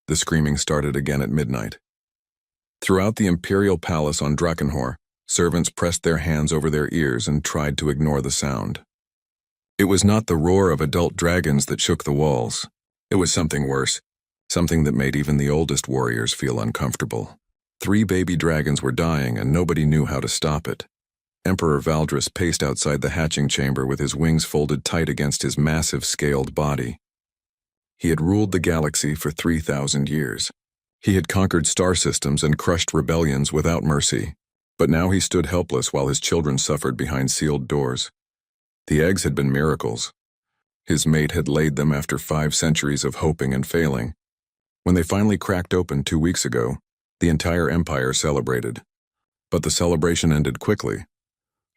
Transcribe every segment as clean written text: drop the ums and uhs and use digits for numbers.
The screaming started again at midnight. Throughout the imperial palace on Drakenhor, servants pressed their hands over their ears and tried to ignore the sound. It was not the roar of adult dragons that shook the walls. It was something worse, something that made even the oldest warriors feel uncomfortable. 3 baby dragons were dying and nobody knew how to stop it. Emperor Valdris paced outside the hatching chamber with his wings folded tight against his massive scaled body. He had ruled the galaxy for 3,000 years. He had conquered star systems and crushed rebellions without mercy, but now he stood helpless while his children suffered behind sealed doors. The eggs had been miracles. His mate had laid them after 5 centuries of hoping and failing. When they finally cracked open 2 weeks ago, the entire empire celebrated. But the celebration ended quickly.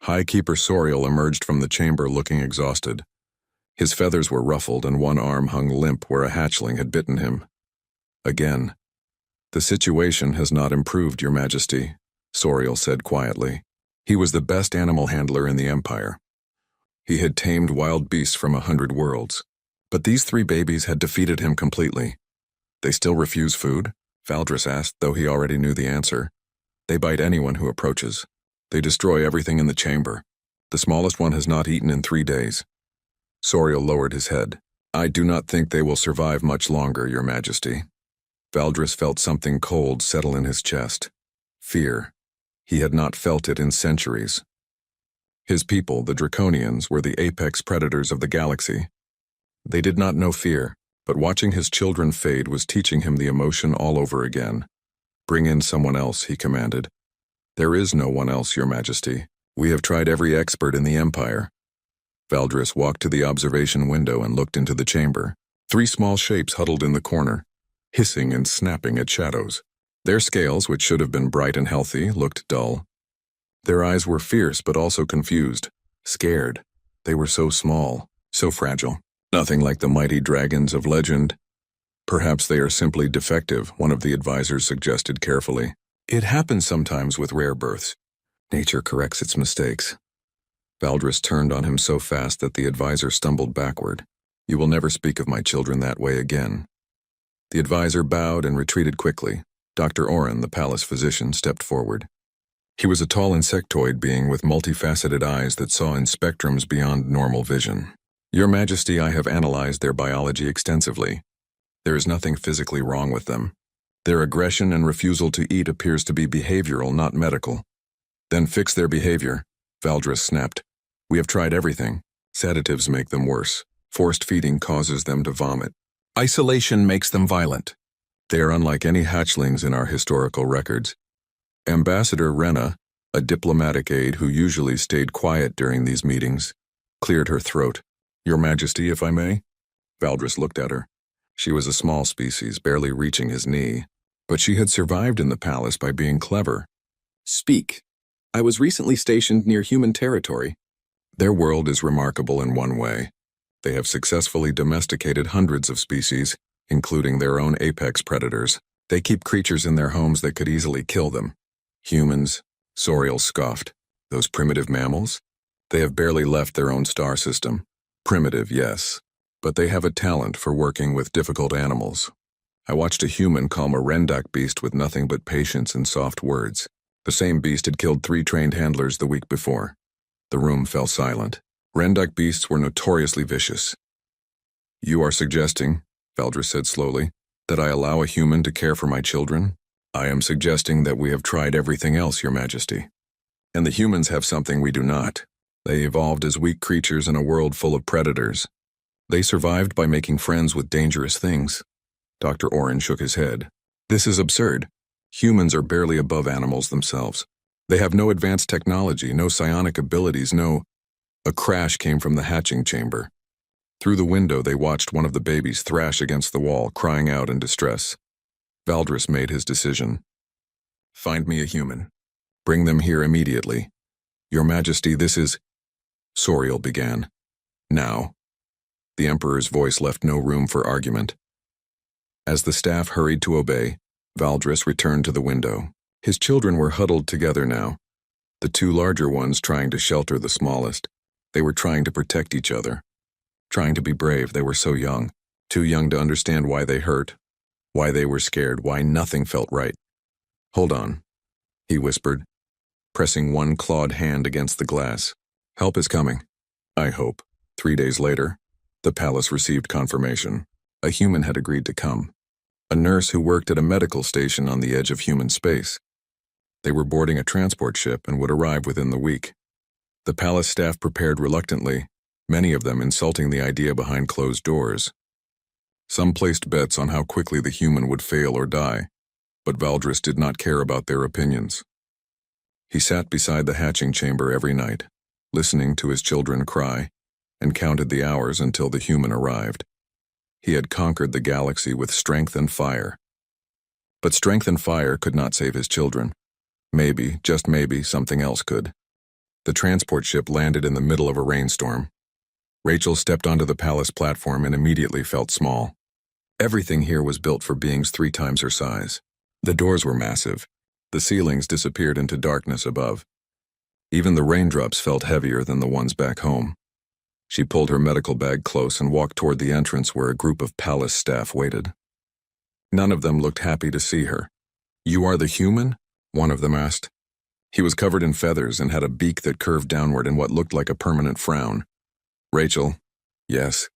High Keeper Soriel emerged from the chamber looking exhausted. His feathers were ruffled and one arm hung limp where a hatchling had bitten him. Again. "The situation has not improved, Your Majesty," Soriel said quietly. He was the best animal handler in the Empire. He had tamed wild beasts from 100 worlds. But these 3 babies had defeated him completely. "They still refuse food?" Valdris asked, though he already knew the answer. "They bite anyone who approaches. They destroy everything in the chamber. The smallest one has not eaten in 3 days. Soriel lowered his head. "I do not think they will survive much longer, Your Majesty." Valdris felt something cold settle in his chest. Fear. He had not felt it in centuries. His people, the Draconians, were the apex predators of the galaxy. They did not know fear, but watching his children fade was teaching him the emotion all over again. "Bring in someone else," he commanded. "There is no one else, Your Majesty. We have tried every expert in the Empire." Valdris walked to the observation window and looked into the chamber. 3 small shapes huddled in the corner, hissing and snapping at shadows. Their scales, which should have been bright and healthy, looked dull. Their eyes were fierce but also confused, scared. They were so small, so fragile. Nothing like the mighty dragons of legend. "Perhaps they are simply defective," one of the advisors suggested carefully. "It happens sometimes with rare births. Nature corrects its mistakes." Valdris turned on him so fast that the advisor stumbled backward. "You will never speak of my children that way again." The advisor bowed and retreated quickly. Dr. Oren, the palace physician, stepped forward. He was a tall insectoid being with multifaceted eyes that saw in spectrums beyond normal vision. "Your Majesty, I have analyzed their biology extensively. There is nothing physically wrong with them. Their aggression and refusal to eat appears to be behavioral, not medical." "Then fix their behavior," Valdris snapped. "We have tried everything. Sedatives make them worse. Forced feeding causes them to vomit. Isolation makes them violent. They are unlike any hatchlings in our historical records." Ambassador Rena, a diplomatic aide who usually stayed quiet during these meetings, cleared her throat. "Your Majesty, if I may?" Valdris looked at her. She was a small species, barely reaching his knee, but she had survived in the palace by being clever. "Speak. I was recently stationed near human territory." Their world is remarkable in one way. They have successfully domesticated hundreds of species, including their own apex predators. They keep creatures in their homes that could easily kill them. "Humans," Soriel scoffed. "Those primitive mammals? They have barely left their own star system. Primitive, yes, but they have a talent for working with difficult animals. I watched a human calm a Rendak beast with nothing but patience and soft words. The same beast had killed 3 trained handlers the week before." The room fell silent. Rendak beasts were notoriously vicious. "You are suggesting," Valdris said slowly, "that I allow a human to care for my children?" "I am suggesting that we have tried everything else, Your Majesty. And the humans have something we do not. They evolved as weak creatures in a world full of predators. They survived by making friends with dangerous things." Dr. Oren shook his head. "This is absurd. Humans are barely above animals themselves. They have no advanced technology, no psionic abilities, no—" A crash came from the hatching chamber. Through the window they watched one of the babies thrash against the wall, crying out in distress. Valdris made his decision. "Find me a human. Bring them here immediately. Your Majesty, this is—" Soriel began. "Now." The Emperor's voice left no room for argument. As the staff hurried to obey, Valdris returned to the window. His children were huddled together now, the 2 larger ones trying to shelter the smallest. They were trying to protect each other, trying to be brave. They were so young, too young to understand why they hurt, Why they were scared, why nothing felt right. "Hold on," he whispered, pressing one clawed hand against the glass. "Help is coming. I hope." 3 days later, the palace received confirmation. A human had agreed to come. A nurse who worked at a medical station on the edge of human space. They were boarding a transport ship and would arrive within the week. The palace staff prepared reluctantly, many of them insulting the idea behind closed doors. Some placed bets on how quickly the human would fail or die, but Valdris did not care about their opinions. He sat beside the hatching chamber every night, listening to his children cry, and counted the hours until the human arrived. He had conquered the galaxy with strength and fire. But strength and fire could not save his children. Maybe, just maybe, something else could. The transport ship landed in the middle of a rainstorm. Rachel stepped onto the palace platform and immediately felt small. Everything here was built for beings 3 times her size. The doors were massive. The ceilings disappeared into darkness above. Even the raindrops felt heavier than the ones back home. She pulled her medical bag close and walked toward the entrance where a group of palace staff waited. None of them looked happy to see her. "You are the human?" one of them asked. He was covered in feathers and had a beak that curved downward in what looked like a permanent frown. "Rachel." "Yes."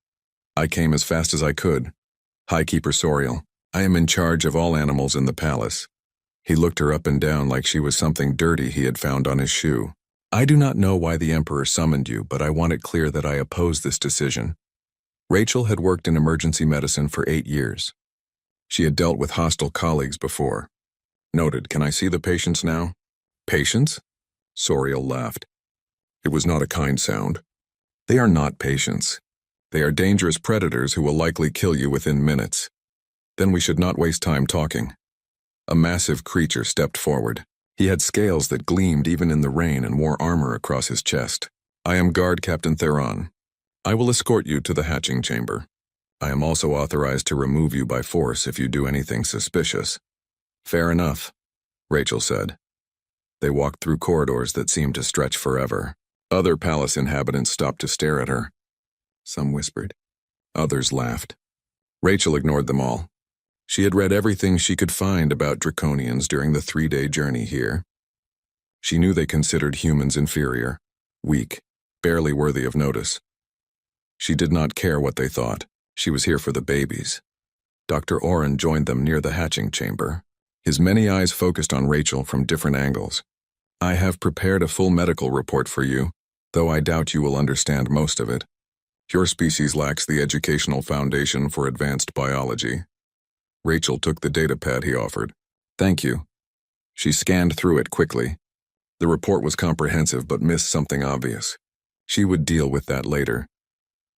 "I came as fast as I could. Highkeeper Soriel, I am in charge of all animals in the palace." He looked her up and down like she was something dirty he had found on his shoe. "I do not know why the Emperor summoned you, but I want it clear that I oppose this decision." Rachel had worked in emergency medicine for 8 years. She had dealt with hostile colleagues before. Noted, "Can I see the patients now?" "Patients?" Soriel laughed. It was not a kind sound. "They are not patients. They are dangerous predators who will likely kill you within minutes. Then we should not waste time talking." A massive creature stepped forward. He had scales that gleamed even in the rain and wore armor across his chest. "I am Guard Captain Theron. I will escort you to the hatching chamber. I am also authorized to remove you by force if you do anything suspicious." "Fair enough," Rachel said. They walked through corridors that seemed to stretch forever. Other palace inhabitants stopped to stare at her. Some whispered. Others laughed. Rachel ignored them all. She had read everything she could find about Draconians during the 3-day journey here. She knew they considered humans inferior, weak, barely worthy of notice. She did not care what they thought. She was here for the babies. Dr. Oren joined them near the hatching chamber. His many eyes focused on Rachel from different angles. "I have prepared a full medical report for you, though I doubt you will understand most of it. Your species lacks the educational foundation for advanced biology." Rachel took the datapad he offered. "Thank you." She scanned through it quickly. The report was comprehensive but missed something obvious. She would deal with that later.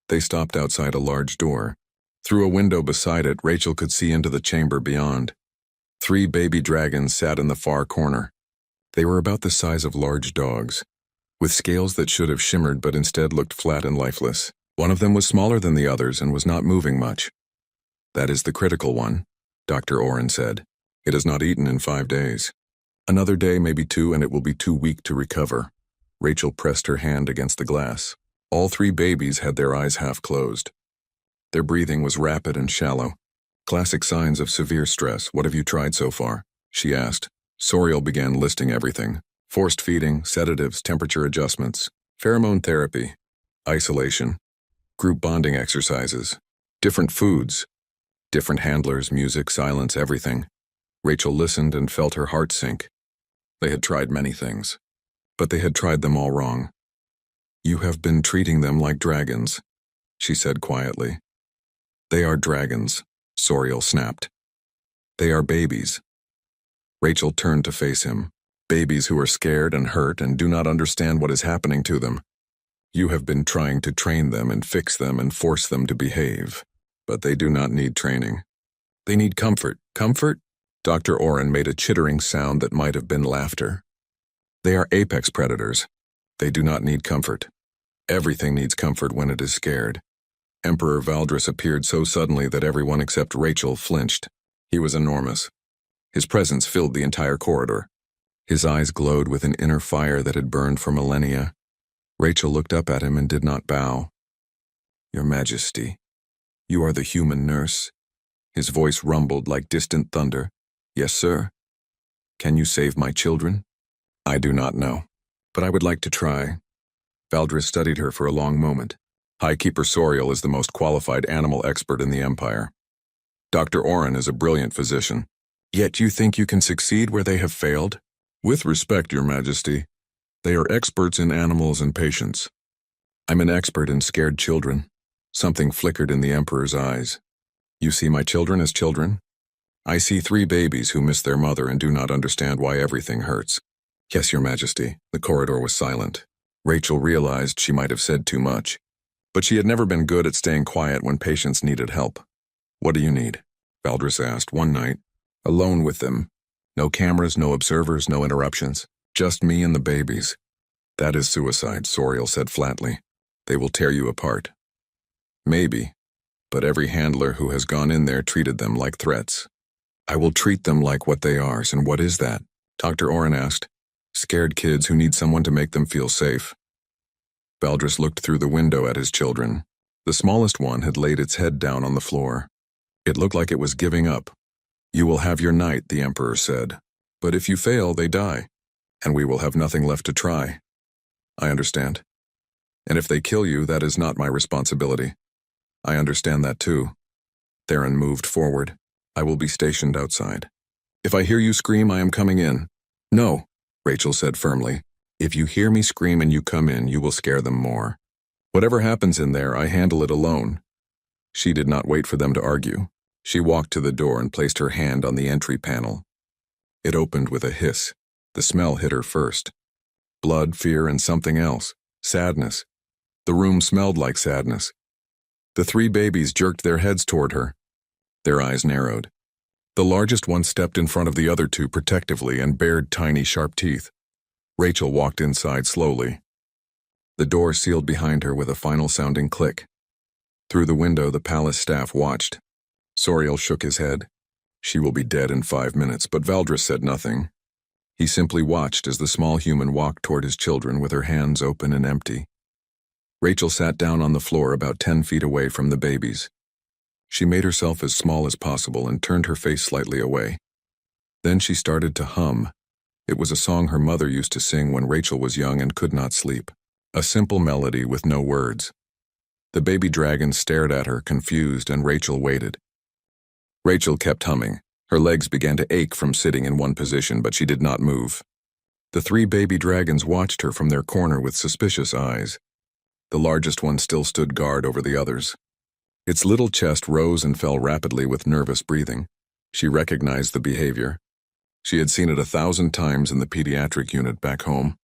They stopped outside a large door. Through a window beside it, Rachel could see into the chamber beyond. 3 baby dragons sat in the far corner. They were about the size of large dogs, with scales that should have shimmered but instead looked flat and lifeless. One of them was smaller than the others and was not moving much. "That is the critical one," Dr. Oren said. "It has not eaten in 5 days. Another day, maybe 2, and it will be too weak to recover." Rachel pressed her hand against the glass. All 3 babies had their eyes half closed. Their breathing was rapid and shallow. "Classic signs of severe stress. What have you tried so far?" she asked. Soriel began listing everything. Forced feeding, sedatives, temperature adjustments, pheromone therapy, isolation, group bonding exercises, different foods, different handlers, music, silence, everything. Rachel listened and felt her heart sink. They had tried many things, but they had tried them all wrong. "You have been treating them like dragons," she said quietly. "They are dragons," Soriel snapped. "They are babies." Rachel turned to face him. "Babies who are scared and hurt and do not understand what is happening to them. You have been trying to train them and fix them and force them to behave, but they do not need training. They need comfort." "Comfort?" Dr. Oren made a chittering sound that might have been laughter. "They are apex predators. They do not need comfort. Everything needs comfort when it is scared." Emperor Valdris appeared so suddenly that everyone except Rachel flinched. He was enormous. His presence filled the entire corridor. His eyes glowed with an inner fire that had burned for millennia. Rachel looked up at him and did not bow. "Your Majesty, you are the human nurse?" His voice rumbled like distant thunder. "Yes, sir. Can you save my children?" "I do not know, but I would like to try." Valdris studied her for a long moment. Highkeeper Soriel is the most qualified animal expert in the Empire. Dr. Oren is a brilliant physician. Yet you think you can succeed where they have failed? With respect, Your Majesty, they are experts in animals and patients. I'm an expert in scared children. Something flickered in the Emperor's eyes. You see my children as children? I see 3 babies who miss their mother and do not understand why everything hurts. Yes, Your Majesty. The corridor was silent. Rachel realized she might have said too much, but she had never been good at staying quiet when patients needed help. What do you need? Valdris asked one night, alone with them. No cameras, no observers, no interruptions. Just me and the babies. That is suicide, Soriel said flatly. They will tear you apart. Maybe, but every handler who has gone in there treated them like threats. I will treat them like what they are, and what is that? Dr. Oren asked. Scared kids who need someone to make them feel safe. Valdris looked through the window at his children. The smallest one had laid its head down on the floor. It looked like it was giving up. You will have your night, the Emperor said. But if you fail, they die, and we will have nothing left to try. I understand. And if they kill you, that is not my responsibility. I understand that too. Theron moved forward. I will be stationed outside. If I hear you scream, I am coming in. No, Rachel said firmly. If you hear me scream and you come in, you will scare them more. Whatever happens in there, I handle it alone. She did not wait for them to argue. She walked to the door and placed her hand on the entry panel. It opened with a hiss. The smell hit her first. Blood, fear, and something else. Sadness. The room smelled like sadness. The 3 babies jerked their heads toward her. Their eyes narrowed. The largest one stepped in front of the other 2 protectively and bared tiny, sharp teeth. Rachel walked inside slowly. The door sealed behind her with a final sounding click. Through the window, the palace staff watched. Soriel shook his head. She will be dead in 5 minutes, but Valdris said nothing. He simply watched as the small human walked toward his children with her hands open and empty. Rachel sat down on the floor about 10 feet away from the babies. She made herself as small as possible and turned her face slightly away. Then she started to hum. It was a song her mother used to sing when Rachel was young and could not sleep. A simple melody with no words. The baby dragons stared at her, confused, and Rachel waited. Rachel kept humming. Her legs began to ache from sitting in one position, but she did not move. The 3 baby dragons watched her from their corner with suspicious eyes. The largest one still stood guard over the others. Its little chest rose and fell rapidly with nervous breathing. She recognized the behavior. She had seen it 1,000 times in the pediatric unit back home.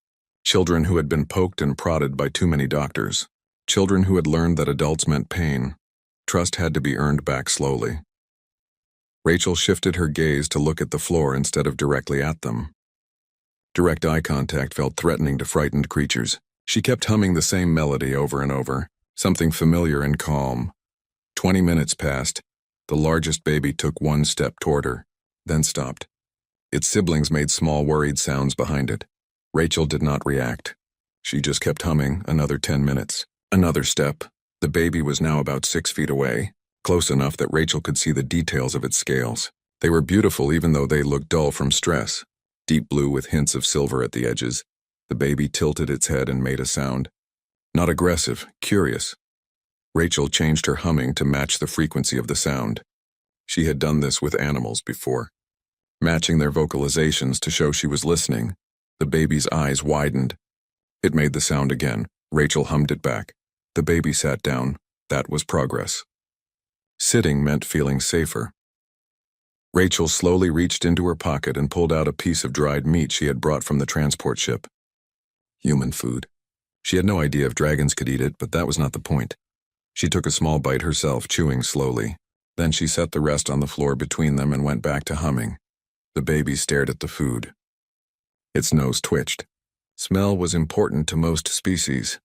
Children who had been poked and prodded by too many doctors. Children who had learned that adults meant pain. Trust had to be earned back slowly. Rachel shifted her gaze to look at the floor instead of directly at them. Direct eye contact felt threatening to frightened creatures. She kept humming the same melody over and over, something familiar and calm. 20 minutes passed. The largest baby took 1 step toward her, then stopped. Its siblings made small worried sounds behind it. Rachel did not react. She just kept humming. Another 10 minutes. Another step. The baby was now about 6 feet away, close enough that Rachel could see the details of its scales. They were beautiful even though they looked dull from stress. Deep blue with hints of silver at the edges. The baby tilted its head and made a sound. Not aggressive, curious. Rachel changed her humming to match the frequency of the sound. She had done this with animals before. Matching their vocalizations to show she was listening, the baby's eyes widened. It made the sound again. Rachel hummed it back. The baby sat down. That was progress. Sitting meant feeling safer. Rachel slowly reached into her pocket and pulled out a piece of dried meat she had brought from the transport ship. Human food. She had no idea if dragons could eat it, but that was not the point. She took a small bite herself, chewing slowly. Then she set the rest on the floor between them and went back to humming. The baby stared at the food. Its nose twitched. Smell was important to most species.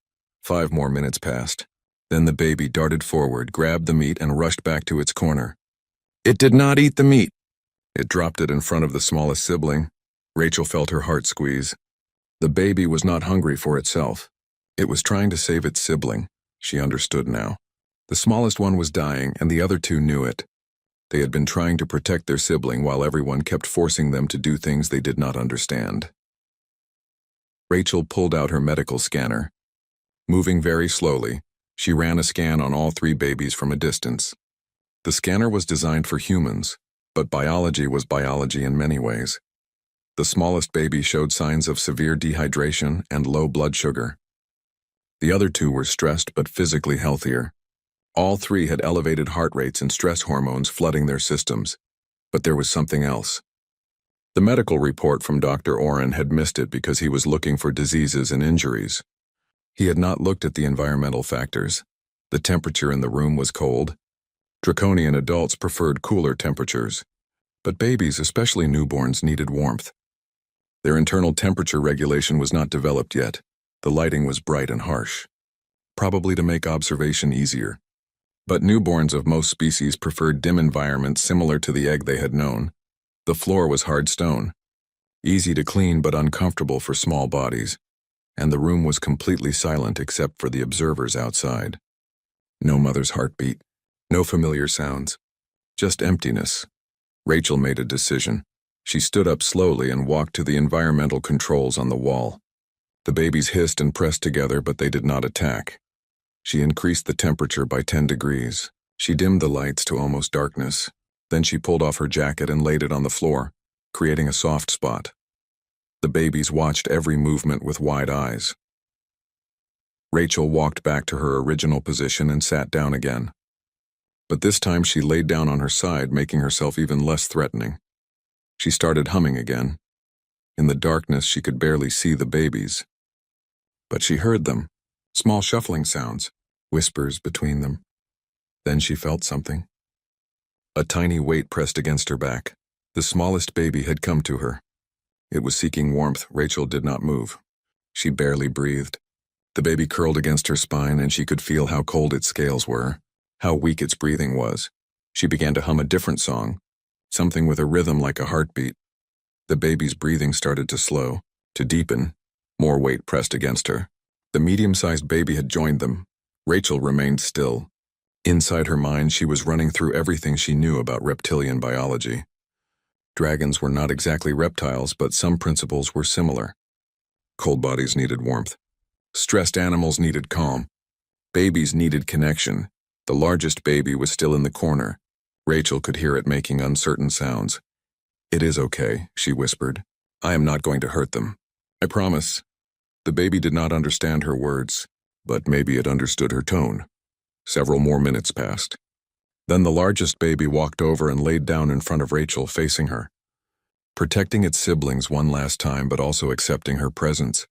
5 more minutes passed. Then the baby darted forward, grabbed the meat, and rushed back to its corner. It did not eat the meat. It dropped it in front of the smallest sibling. Rachel felt her heart squeeze. The baby was not hungry for itself. It was trying to save its sibling. She understood now. The smallest one was dying, and the other 2 knew it. They had been trying to protect their sibling while everyone kept forcing them to do things they did not understand. Rachel pulled out her medical scanner. Moving very slowly, she ran a scan on all 3 babies from a distance. The scanner was designed for humans, but biology was biology in many ways. The smallest baby showed signs of severe dehydration and low blood sugar. The other 2 were stressed but physically healthier. All 3 had elevated heart rates and stress hormones flooding their systems, but there was something else. The medical report from Dr. Oren had missed it because he was looking for diseases and injuries. He had not looked at the environmental factors. The temperature in the room was cold. Draconian adults preferred cooler temperatures, but babies, especially newborns, needed warmth. Their internal temperature regulation was not developed yet. The lighting was bright and harsh, probably to make observation easier. But newborns of most species preferred dim environments similar to the egg they had known. The floor was hard stone, easy to clean but uncomfortable for small bodies, and the room was completely silent except for the observers outside. No mother's heartbeat, no familiar sounds, just emptiness. Rachel made a decision. She stood up slowly and walked to the environmental controls on the wall. The babies hissed and pressed together, but they did not attack. She increased the temperature by 10 degrees. She dimmed the lights to almost darkness. Then she pulled off her jacket and laid it on the floor, creating a soft spot. The babies watched every movement with wide eyes. Rachel walked back to her original position and sat down again. But this time she laid down on her side, making herself even less threatening. She started humming again. In the darkness, she could barely see the babies. But she heard them, small shuffling sounds, whispers between them. Then she felt something. A tiny weight pressed against her back. The smallest baby had come to her. It was seeking warmth. Rachel did not move. She barely breathed. The baby curled against her spine, and she could feel how cold its scales were, how weak its breathing was. She began to hum a different song, something with a rhythm like a heartbeat. The baby's breathing started to slow, to deepen. More weight pressed against her. The medium-sized baby had joined them. Rachel remained still. Inside her mind, she was running through everything she knew about reptilian biology. Dragons were not exactly reptiles, but some principles were similar. Cold bodies needed warmth. Stressed animals needed calm. Babies needed connection. The largest baby was still in the corner. Rachel could hear it making uncertain sounds. "It is okay," she whispered. "I am not going to hurt them. I promise." The baby did not understand her words, but maybe it understood her tone. Several more minutes passed. Then the largest baby walked over and laid down in front of Rachel, facing her. Protecting its siblings one last time, but also accepting her presence.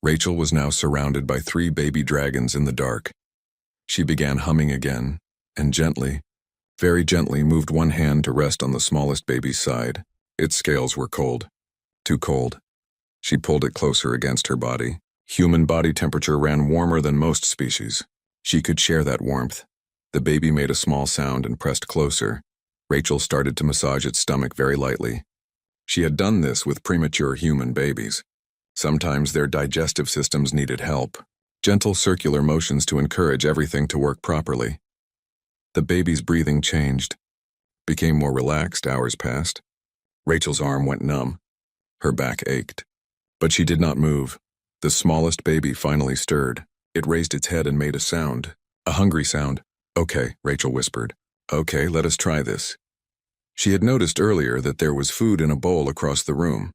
Rachel was now surrounded by 3 baby dragons in the dark. She began humming again, and gently, very gently, moved one hand to rest on the smallest baby's side. Its scales were cold. Too cold. She pulled it closer against her body. Human body temperature ran warmer than most species. She could share that warmth. The baby made a small sound and pressed closer. Rachel started to massage its stomach very lightly. She had done this with premature human babies. Sometimes their digestive systems needed help. Gentle circular motions to encourage everything to work properly. The baby's breathing changed, became more relaxed. Hours passed. Rachel's arm went numb. Her back ached. But she did not move. The smallest baby finally stirred. It raised its head and made a sound. A hungry sound. "Okay," Rachel whispered. "Okay, let us try this." She had noticed earlier that there was food in a bowl across the room.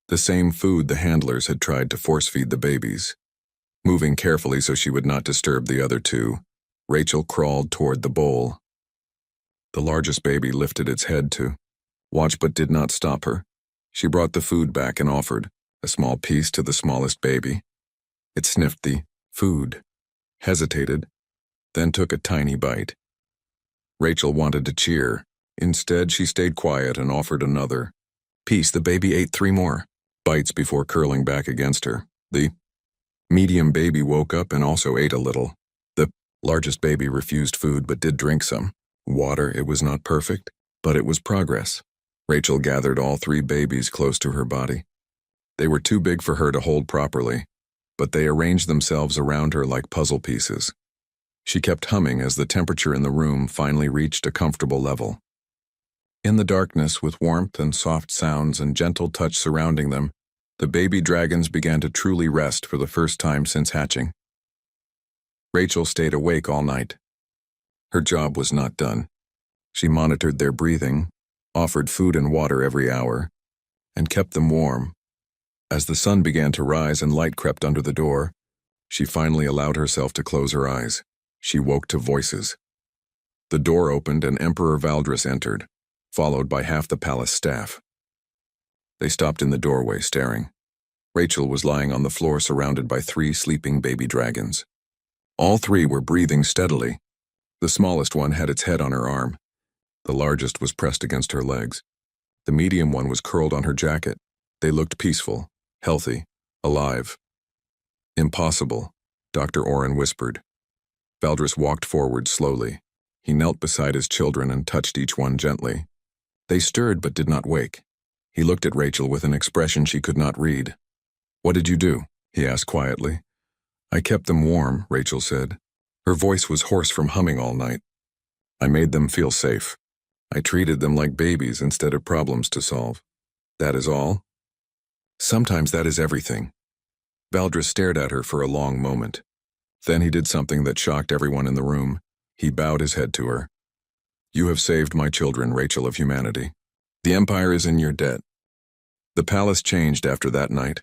The same food the handlers had tried to force-feed the babies. Moving carefully so she would not disturb the other 2, Rachel crawled toward the bowl. The largest baby lifted its head to watch, but did not stop her. She brought the food back and offered a small piece to the smallest baby. It sniffed the food, hesitated, then took a tiny bite. Rachel wanted to cheer. Instead, she stayed quiet and offered another piece. The baby ate 3 more bites before curling back against her. The medium baby woke up and also ate a little. The largest baby refused food but did drink some water. It was not perfect, but it was progress. Rachel gathered all 3 babies close to her body. They were too big for her to hold properly, but they arranged themselves around her like puzzle pieces. She kept humming as the temperature in the room finally reached a comfortable level. In the darkness, with warmth and soft sounds and gentle touch surrounding them, the baby dragons began to truly rest for the first time since hatching. Rachel stayed awake all night. Her job was not done. She monitored their breathing, offered food and water every hour, and kept them warm. As the sun began to rise and light crept under the door, she finally allowed herself to close her eyes. She woke to voices. The door opened and Emperor Valdris entered, followed by half the palace staff. They stopped in the doorway, staring. Rachel was lying on the floor surrounded by 3 sleeping baby dragons. All 3 were breathing steadily. The smallest one had its head on her arm. The largest was pressed against her legs. The medium one was curled on her jacket. They looked peaceful, healthy, alive. "Impossible," Dr. Oren whispered. Valdris walked forward slowly. He knelt beside his children and touched each one gently. They stirred but did not wake. He looked at Rachel with an expression she could not read. "What did you do?" he asked quietly. "I kept them warm," Rachel said. Her voice was hoarse from humming all night. "I made them feel safe. I treated them like babies instead of problems to solve. That is all?" "Sometimes that is everything." Valdris stared at her for a long moment. Then he did something that shocked everyone in the room. He bowed his head to her. "You have saved my children, Rachel of humanity. The Empire is in your debt." The palace changed after that night.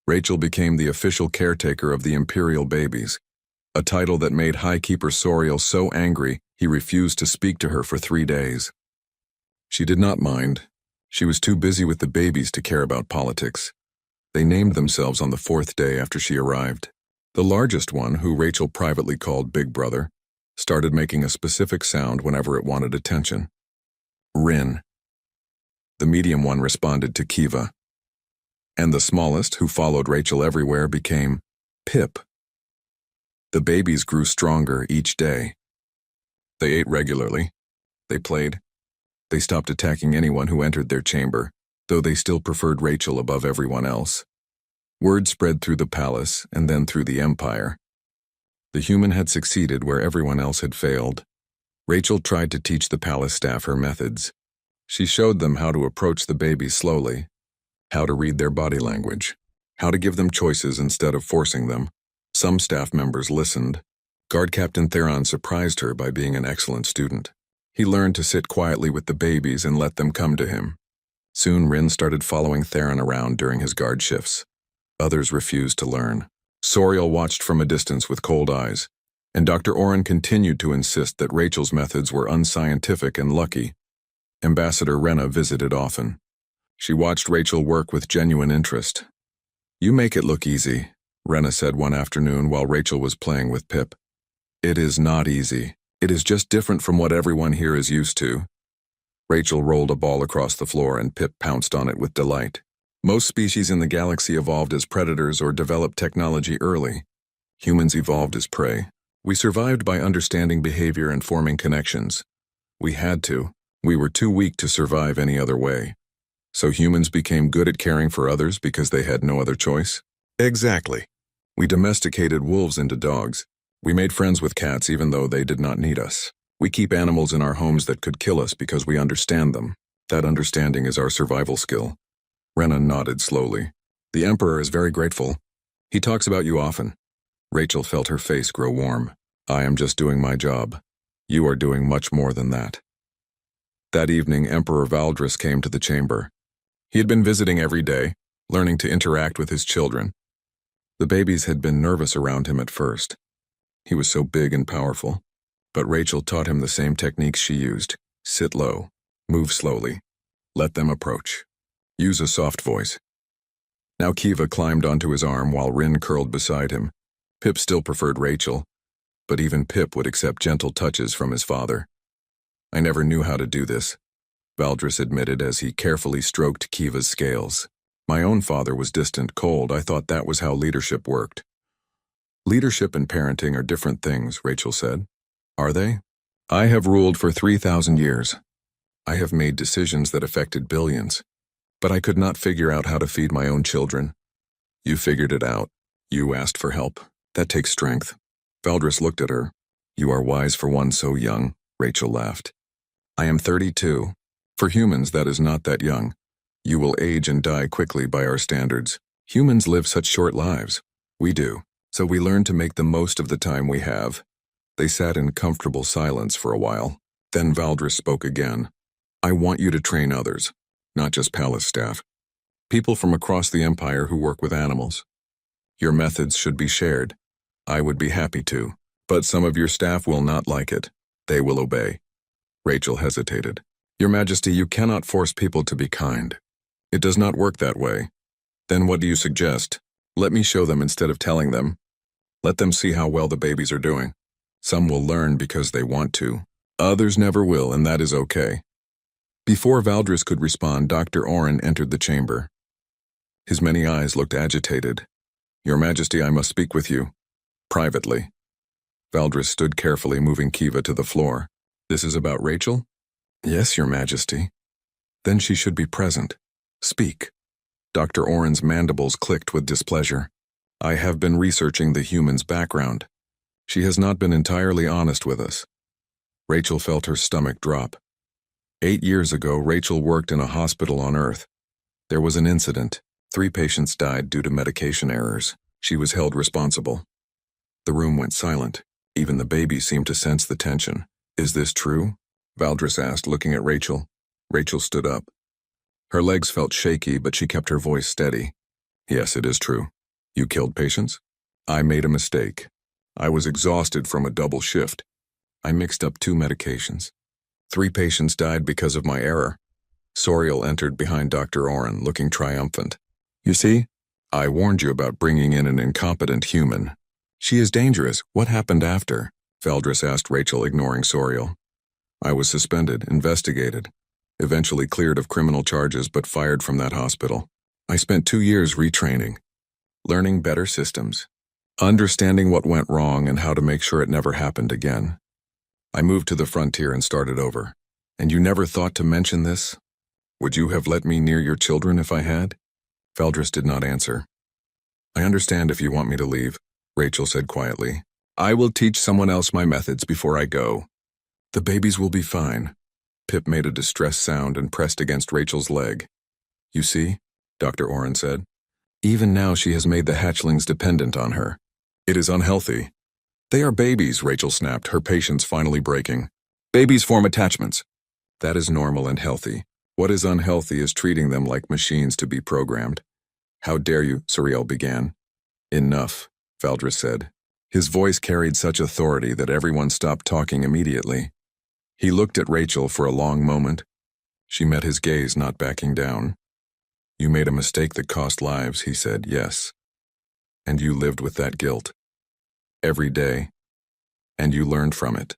Rachel became the official caretaker of the Imperial babies, a title that made High Keeper Soriel so angry he refused to speak to her for 3 days. She did not mind. She was too busy with the babies to care about politics. They named themselves on the 4th day after she arrived. The largest one, who Rachel privately called Big Brother, started making a specific sound whenever it wanted attention. Rin. The medium one responded to Kiva. And the smallest, who followed Rachel everywhere, became Pip. The babies grew stronger each day. They ate regularly. They played. They stopped attacking anyone who entered their chamber, though they still preferred Rachel above everyone else. Word spread through the palace and then through the Empire. The human had succeeded where everyone else had failed. Rachel tried to teach the palace staff her methods. She showed them how to approach the babies slowly, how to read their body language, how to give them choices instead of forcing them. Some staff members listened. Guard Captain Theron surprised her by being an excellent student. He learned to sit quietly with the babies and let them come to him. Soon Rin started following Theron around during his guard shifts. Others refused to learn. Soriel watched from a distance with cold eyes, and Dr. Oren continued to insist that Rachel's methods were unscientific and lucky. Ambassador Rena visited often. She watched Rachel work with genuine interest. "You make it look easy," Rena said one afternoon while Rachel was playing with Pip. "It is not easy. It is just different from what everyone here is used to." Rachel rolled a ball across the floor and Pip pounced on it with delight. Most species in the galaxy evolved as predators or developed technology early. Humans evolved as prey. We survived by understanding behavior and forming connections. We had to. We were too weak to survive any other way. So humans became good at caring for others because they had no other choice? Exactly. We domesticated wolves into dogs. We made friends with cats even though they did not need us. We keep animals in our homes that could kill us because we understand them. That understanding is our survival skill. Rena nodded slowly. "The Emperor is very grateful. He talks about you often." Rachel felt her face grow warm. "I am just doing my job. You are doing much more than that." That evening, Emperor Valdris came to the chamber. He had been visiting every day, learning to interact with his children. The babies had been nervous around him at first. He was so big and powerful. But Rachel taught him the same techniques she used. Sit low, move slowly, let them approach. Use a soft voice. Now Kiva climbed onto his arm while Rin curled beside him. Pip still preferred Rachel, but even Pip would accept gentle touches from his father. "I never knew how to do this," Valdris admitted as he carefully stroked Kiva's scales. "My own father was distant, cold. I thought that was how leadership worked." "Leadership and parenting are different things," Rachel said. "Are they? I have ruled for 3,000 years. I have made decisions that affected billions. But I could not figure out how to feed my own children." "You figured it out. You asked for help. That takes strength." Valdris looked at her. "You are wise for one so young," Rachel laughed. "I am 32. For humans, that is not that young. You will age and die quickly by our standards. Humans live such short lives. We do. So we learn to make the most of the time we have. They sat in comfortable silence for a while. Then Valdris spoke again. I want you to train others, not just palace staff. People from across the Empire who work with animals. Your methods should be shared. I would be happy to, but some of your staff will not like it. They will obey. Rachel hesitated. Your Majesty, you cannot force people to be kind. It does not work that way. Then what do you suggest? Let me show them instead of telling them. Let them see how well the babies are doing. Some will learn because they want to. Others never will, and that is okay. Before Valdris could respond, Dr. Oren entered the chamber. His many eyes looked agitated. Your Majesty, I must speak with you. Privately. Valdris stood carefully, moving Kiva to the floor. This is about Rachel? Yes, Your Majesty. Then she should be present. Speak. Dr. Oren's mandibles clicked with displeasure. I have been researching the human's background. She has not been entirely honest with us. Rachel felt her stomach drop. 8 years ago, Rachel worked in a hospital on Earth. There was an incident. 3 patients died due to medication errors. She was held responsible. The room went silent. Even the baby seemed to sense the tension. Is this true? Valdris asked, looking at Rachel. Rachel stood up. Her legs felt shaky, but she kept her voice steady. Yes, it is true. You killed patients? I made a mistake. I was exhausted from a double shift. I mixed up 2 medications. 3 patients died because of my error. Soriel entered behind Dr. Oren, looking triumphant. You see? I warned you about bringing in an incompetent human. She is dangerous. What happened after? Valdris asked Rachel, ignoring Soriel. I was suspended, investigated, eventually cleared of criminal charges but fired from that hospital. I spent 2 years retraining, learning better systems, understanding what went wrong and how to make sure it never happened again. I moved to the frontier and started over. And you never thought to mention this? Would you have let me near your children if I had? Valdris did not answer. I understand if you want me to leave, Rachel said quietly. I will teach someone else my methods before I go. The babies will be fine. Pip made a distressed sound and pressed against Rachel's leg. You see, Dr. Oren said. Even now she has made the hatchlings dependent on her. It is unhealthy. They are babies, Rachel snapped, her patience finally breaking. Babies form attachments. That is normal and healthy. What is unhealthy is treating them like machines to be programmed. How dare you, Soriel began. Enough, Valdris said. His voice carried such authority that everyone stopped talking immediately. He looked at Rachel for a long moment. She met his gaze, not backing down. You made a mistake that cost lives, he said, yes. And you lived with that guilt. Every day. And you learned from it.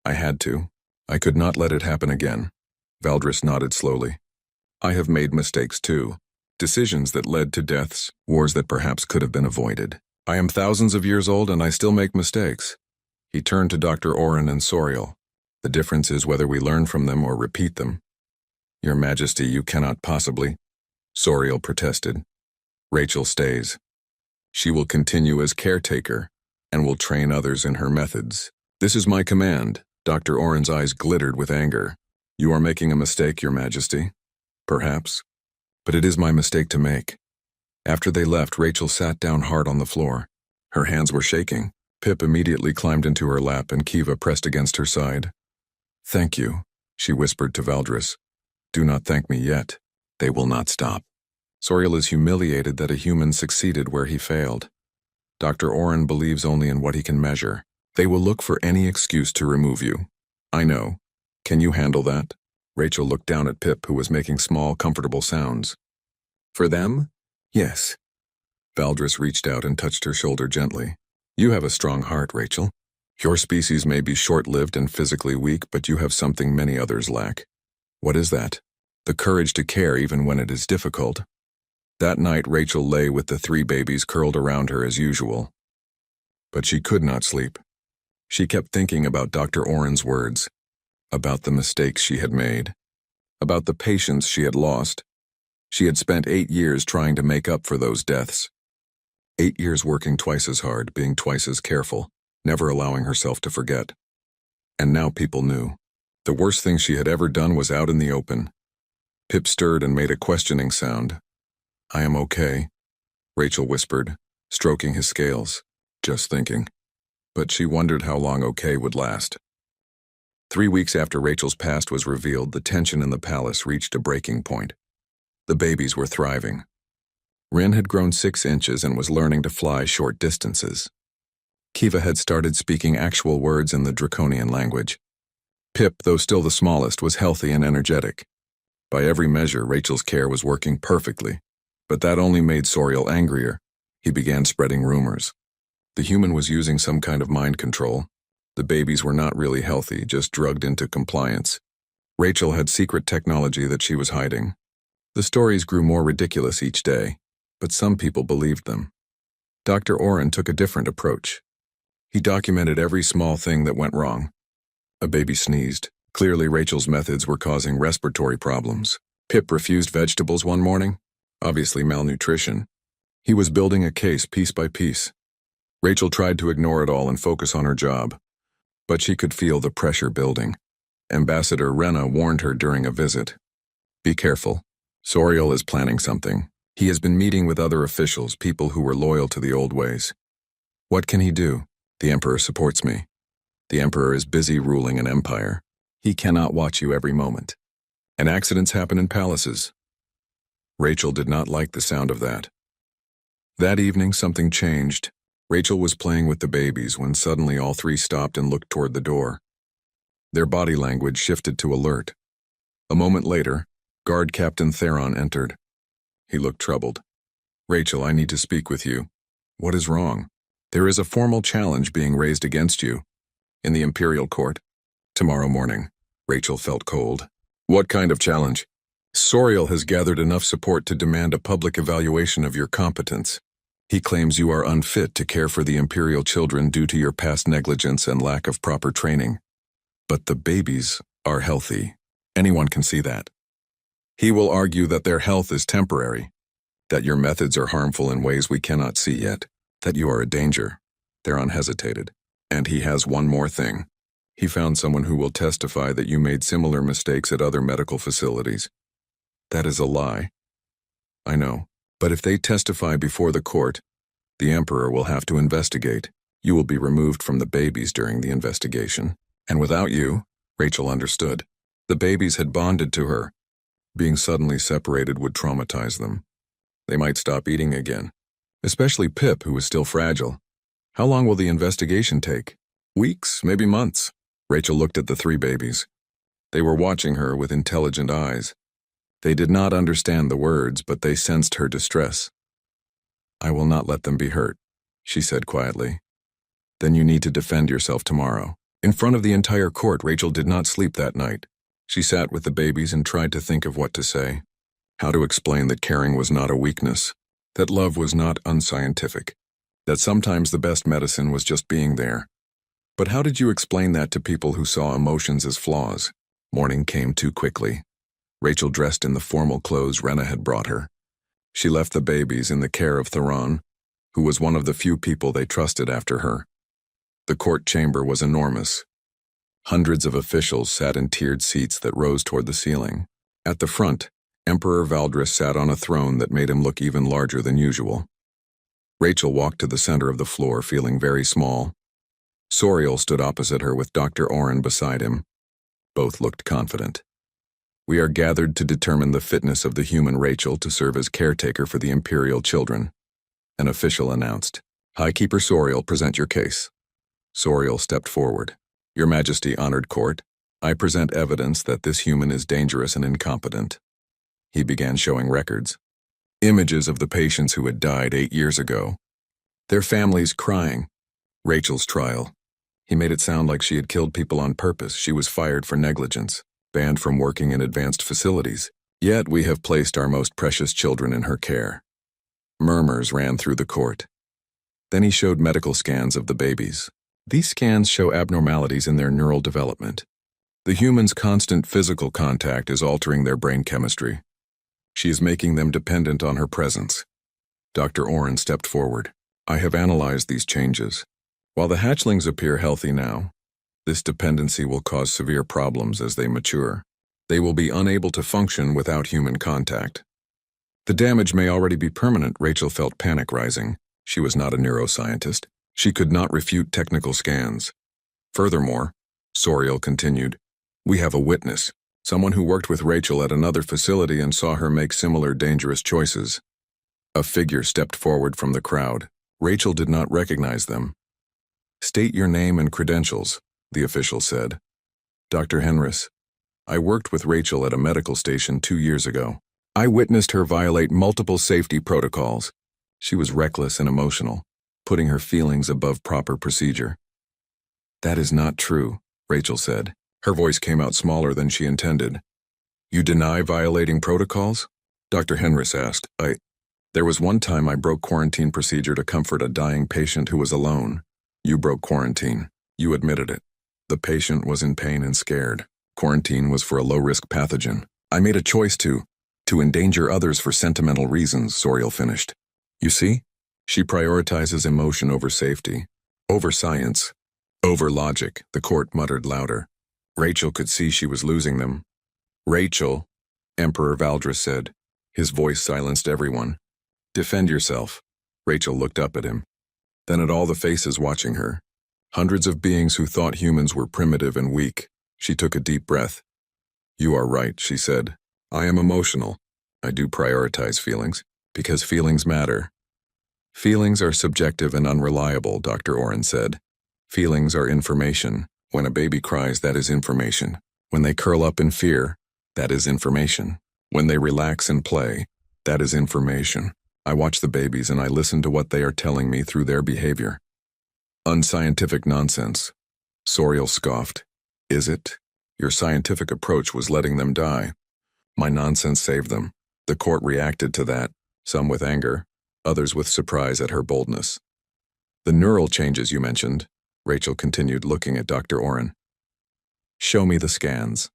I had to. I could not let it happen again. Valdris nodded slowly. I have made mistakes too. Decisions that led to deaths, wars that perhaps could have been avoided. I am thousands of years old and I still make mistakes. He turned to Dr. Oren and Soriel. The difference is whether we learn from them or repeat them. Your Majesty, you cannot possibly. Soriel protested. Rachel stays. She will continue as caretaker and will train others in her methods. This is my command. Dr. Oren's eyes glittered with anger. You are making a mistake, Your Majesty. Perhaps. But it is my mistake to make. After they left, Rachel sat down hard on the floor. Her hands were shaking. Pip immediately climbed into her lap and Kiva pressed against her side. Thank you, she whispered to Valdris. Do not thank me yet. They will not stop. Soriel is humiliated that a human succeeded where he failed. Dr. Oren believes only in what he can measure. They will look for any excuse to remove you. I know. Can you handle that? Rachel looked down at Pip, who was making small, comfortable sounds. For them? Yes. Valdris reached out and touched her shoulder gently. You have a strong heart, Rachel. Your species may be short-lived and physically weak, but you have something many others lack. What is that? The courage to care even when it is difficult. That night, Rachel lay with the 3 babies curled around her as usual. But she could not sleep. She kept thinking about Dr. Oren's words, about the mistakes she had made, about the patients she had lost. She had spent 8 years trying to make up for those deaths. 8 years working twice as hard, being twice as careful, never allowing herself to forget. And now people knew. The worst thing she had ever done was out in the open. Pip stirred and made a questioning sound. "I am okay," Rachel whispered, stroking his scales. "Just thinking." But she wondered how long okay would last. 3 weeks after Rachel's past was revealed, the tension in the palace reached a breaking point. The babies were thriving. Rin had grown 6 inches and was learning to fly short distances. Kiva had started speaking actual words in the draconian language. Pip, though still the smallest, was healthy and energetic. By every measure, Rachel's care was working perfectly. But that only made Soriel angrier. He began spreading rumors. The human was using some kind of mind control. The babies were not really healthy, just drugged into compliance. Rachel had secret technology that she was hiding. The stories grew more ridiculous each day, but some people believed them. Dr. Oren took a different approach. He documented every small thing that went wrong. A baby sneezed. Clearly, Rachel's methods were causing respiratory problems. Pip refused vegetables one morning. Obviously malnutrition. He was building a case piece by piece. Rachel tried to ignore it all and focus on her job. But she could feel the pressure building. Ambassador Rena warned her during a visit. "Be careful. Soriel is planning something. He has been meeting with other officials, people who were loyal to the old ways." "What can he do?" "The Emperor supports me. The Emperor is busy ruling an empire. He cannot watch you every moment. And accidents happen in palaces." Rachel did not like the sound of that. That evening, something changed. Rachel was playing with the babies when suddenly all 3 stopped and looked toward the door. Their body language shifted to alert. A moment later, Guard Captain Theron entered. He looked troubled. "Rachel, I need to speak with you." "What is wrong?" "There is a formal challenge being raised against you. In the Imperial Court. Tomorrow morning." Rachel felt cold. "What kind of challenge?" "Soriel has gathered enough support to demand a public evaluation of your competence. He claims you are unfit to care for the Imperial children due to your past negligence and lack of proper training. But the babies are healthy. Anyone can see that. He will argue that their health is temporary, that your methods are harmful in ways we cannot see yet, that you are a danger." Theron hesitated. "And he has one more thing. He found someone who will testify that you made similar mistakes at other medical facilities." "That is a lie." "I know. But if they testify before the court, the Emperor will have to investigate. You will be removed from the babies during the investigation. And without you," Rachel understood. The babies had bonded to her. Being suddenly separated would traumatize them. They might stop eating again. Especially Pip, who was still fragile. "How long will the investigation take?" "Weeks, maybe months." Rachel looked at the 3 babies. They were watching her with intelligent eyes. They did not understand the words, but they sensed her distress. "I will not let them be hurt," she said quietly. "Then you need to defend yourself tomorrow." In front of the entire court, Rachel did not sleep that night. She sat with the babies and tried to think of what to say. How to explain that caring was not a weakness, that love was not unscientific, that sometimes the best medicine was just being there. But how did you explain that to people who saw emotions as flaws? Morning came too quickly. Rachel dressed in the formal clothes Rena had brought her. She left the babies in the care of Theron, who was one of the few people they trusted after her. The court chamber was enormous. Hundreds of officials sat in tiered seats that rose toward the ceiling. At the front, Emperor Valdris sat on a throne that made him look even larger than usual. Rachel walked to the center of the floor, feeling very small. Soriel stood opposite her with Dr. Oren beside him. Both looked confident. "We are gathered to determine the fitness of the human Rachel to serve as caretaker for the Imperial children," an official announced. "Highkeeper Soriel, present your case." Soriel stepped forward. "Your Majesty, honored court, I present evidence that this human is dangerous and incompetent." He began showing records. Images of the patients who had died 8 years ago. Their families crying. Rachel's trial. He made it sound like she had killed people on purpose. She was fired for negligence, banned from working in advanced facilities. Yet we have placed our most precious children in her care. Murmurs ran through the court. Then he showed medical scans of the babies. These scans show abnormalities in their neural development. The human's constant physical contact is altering their brain chemistry. She is making them dependent on her presence. Dr. Oren stepped forward. "I have analyzed these changes. While the hatchlings appear healthy now, This dependency will cause severe problems as they mature. They will be unable to function without human contact. The damage may already be permanent. Rachel felt panic rising. She was not a neuroscientist. She could not refute technical scans. Furthermore, Soriel continued, we have a witness, someone who worked with Rachel at another facility and saw her make similar dangerous choices. A figure stepped forward from the crowd. Rachel did not recognize them. State your name and credentials, the official said. Dr. Henris. I worked with Rachel at a medical station 2 years ago. I witnessed her violate multiple safety protocols. She was reckless and emotional, putting her feelings above proper procedure. That is not true, Rachel said. Her voice came out smaller than she intended. You deny violating protocols? Dr. Henris asked. There was one time I broke quarantine procedure to comfort a dying patient who was alone. You broke quarantine. You admitted it. The patient was in pain and scared. Quarantine was for a low-risk pathogen. I made a choice to endanger others for sentimental reasons, Soriel finished. You see? She prioritizes emotion over safety, over science, over logic, the court muttered louder. Rachel could see she was losing them. Rachel, Emperor Valdris said. His voice silenced everyone. Defend yourself. Rachel looked up at him. Then at all the faces watching her. Hundreds of beings who thought humans were primitive and weak. She took a deep breath. You are right, she said. I am emotional. I do prioritize feelings, because feelings matter. Feelings are subjective and unreliable, Dr. Oren said. Feelings are information. When a baby cries, that is information. When they curl up in fear, that is information. When they relax and play, that is information. I watch the babies and I listen to what they are telling me through their behavior. Unscientific nonsense. Soriel scoffed. Is it? Your scientific approach was letting them die. My nonsense saved them. The court reacted to that, some with anger, others with surprise at her boldness. The neural changes you mentioned, Rachel continued, looking at Dr. Oren. Show me the scans.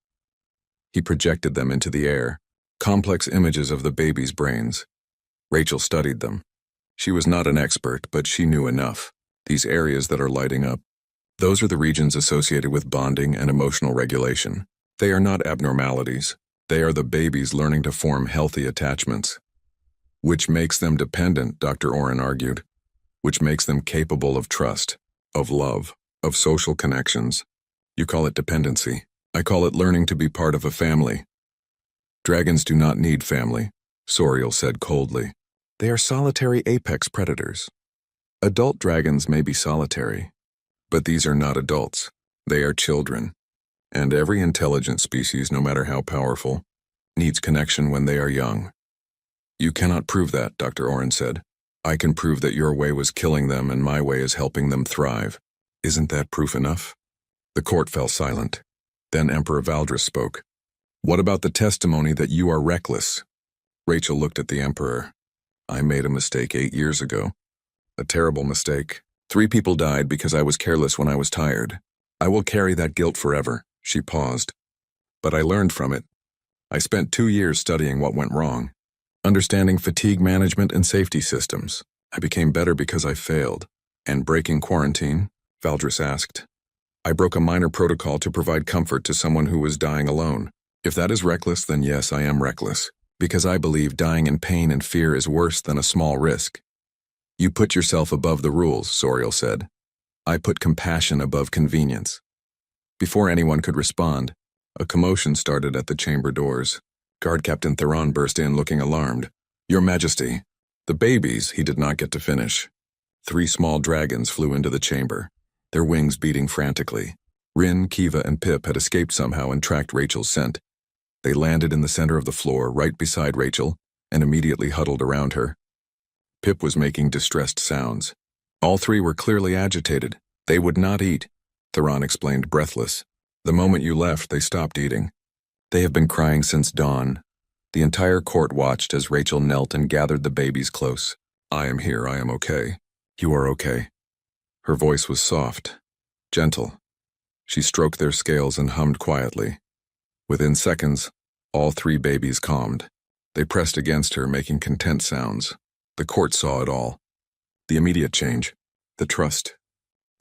He projected them into the air, complex images of the baby's brains. Rachel studied them. She was not an expert, but she knew enough. These areas that are lighting up, those are the regions associated with bonding and emotional regulation. They are not abnormalities. They are the babies learning to form healthy attachments. Which makes them dependent, Dr. Oren argued. Which makes them capable of trust, of love, of social connections. You call it dependency. I call it learning to be part of a family. Dragons do not need family, Soriel said coldly. They are solitary apex predators. Adult dragons may be solitary, but these are not adults. They are children. And every intelligent species, no matter how powerful, needs connection when they are young. You cannot prove that, Dr. Oren said. I can prove that your way was killing them and my way is helping them thrive. Isn't that proof enough? The court fell silent. Then Emperor Valdris spoke. What about the testimony that you are reckless? Rachel looked at the Emperor. I made a mistake 8 years ago. A terrible mistake. 3 people died because I was careless when I was tired. I will carry that guilt forever. She paused. But I learned from it. I spent 2 years studying what went wrong, understanding fatigue management and safety systems. I became better because I failed. And breaking quarantine? Valdris asked. I broke a minor protocol to provide comfort to someone who was dying alone. If that is reckless, then yes, I am reckless, because I believe dying in pain and fear is worse than a small risk. You put yourself above the rules, Soriel said. I put compassion above convenience. Before anyone could respond, a commotion started at the chamber doors. Guard Captain Theron burst in looking alarmed. Your Majesty. The babies, he did not get to finish. 3 small dragons flew into the chamber, their wings beating frantically. Rin, Kiva, and Pip had escaped somehow and tracked Rachel's scent. They landed in the center of the floor, right beside Rachel, and immediately huddled around her. Pip was making distressed sounds. All 3 were clearly agitated. They would not eat, Theron explained, breathless. The moment you left, they stopped eating. They have been crying since dawn. The entire court watched as Rachel knelt and gathered the babies close. I am here, I am okay. You are okay. Her voice was soft, gentle. She stroked their scales and hummed quietly. Within seconds, all 3 babies calmed. They pressed against her, making content sounds. The court saw it all. The immediate change, the trust,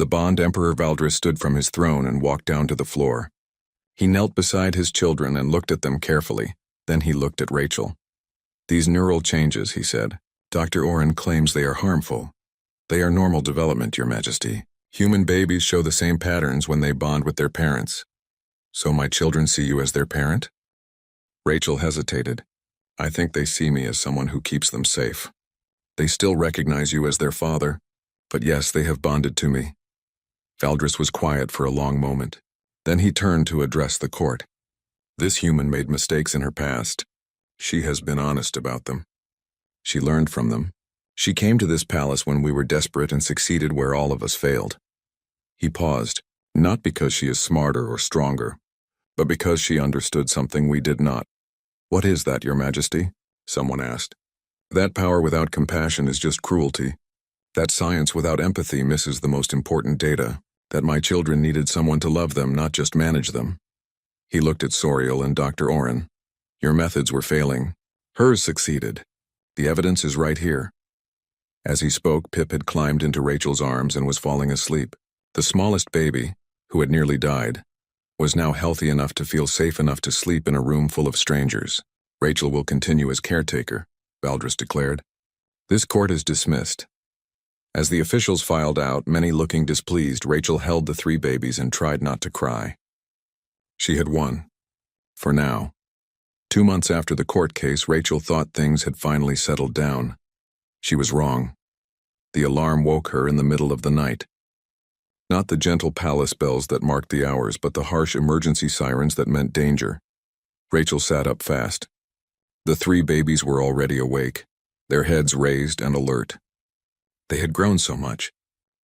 The Bond Emperor Valdris stood from his throne and walked down to the floor. He knelt beside his children and looked at them carefully. Then he looked at Rachel. "These neural changes," he said. "Dr. Oren claims they are harmful. They are normal development, Your Majesty. Human babies show the same patterns when they bond with their parents. So my children see you as their parent?" Rachel hesitated. "I think they see me as someone who keeps them safe. They still recognize you as their father, but yes, they have bonded to me." Valdris was quiet for a long moment. Then he turned to address the court. "This human made mistakes in her past. She has been honest about them. She learned from them. She came to this palace when we were desperate and succeeded where all of us failed." He paused, not because she is smarter or stronger, but because she understood something we did not. "What is that, Your Majesty?" someone asked. "That power without compassion is just cruelty. That science without empathy misses the most important data, that my children needed someone to love them, not just manage them." He looked at Soriel and Dr. Oren. "Your methods were failing. Hers succeeded. The evidence is right here." As he spoke, Pip had climbed into Rachel's arms and was falling asleep. The smallest baby, who had nearly died, was now healthy enough to feel safe enough to sleep in a room full of strangers. "Rachel will continue as caretaker," Valdris declared. "This court is dismissed." As the officials filed out, many looking displeased, Rachel held the 3 babies and tried not to cry. She had won. For now. 2 months after the court case, Rachel thought things had finally settled down. She was wrong. The alarm woke her in the middle of the night. Not the gentle palace bells that marked the hours, but the harsh emergency sirens that meant danger. Rachel sat up fast. The 3 babies were already awake, their heads raised and alert. They had grown so much.